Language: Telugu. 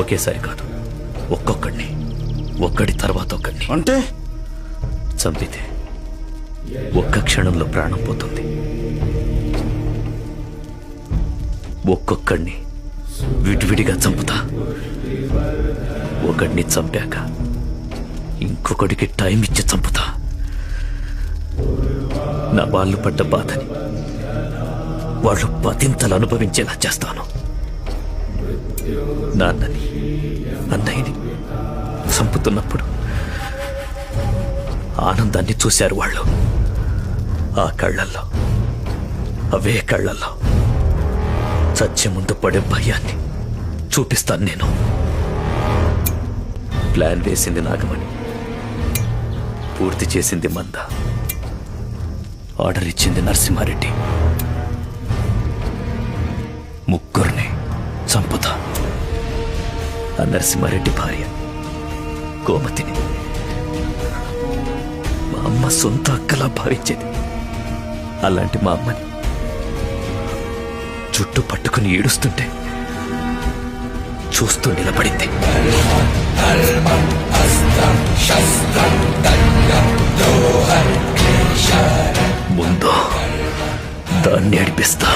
ఒకేసారి కాదు, ఒక్కొక్కడిని, ఒక్కడి తర్వాత ఒక్కడిని. అంటే చంపితే ఒక్క క్షణంలో ప్రాణం పోతుంది. ఒక్కొక్కడిని విడివిడిగా చంపుతా. ఒకడిని చంపాక ఇంకొకడికి టైం ఇచ్చి చంపుతా. నా వాళ్ళు పడ్డ బాధని వాళ్ళు పదింతలు అనుభవించేలా చేస్తాను. నాన్నని, అన్నయ్యని చంపుతున్నప్పుడు ఆనందాన్ని చూశారు వాళ్ళు. ఆ కళ్ళల్లో, అవే కళ్ళల్లో చచ్చే ముందు పడే భయాన్ని చూపిస్తాను నేను. ప్లాన్ వేసింది నాగమణి, పూర్తి చేసింది మంద, ఆర్డర్ ఇచ్చింది నరసింహారెడ్డి. ముగ్గురిని చంపుతా. ఆ నరసింహారెడ్డి భార్య గోమతిని మా అమ్మ సొంత అక్కలా భావించేది. అలాంటి మా అమ్మని చుట్టూ పట్టుకుని ఏడుస్తుంటే చూస్తూ నిలబడింది. ముందు దాన్ని ఏడిపిస్తా.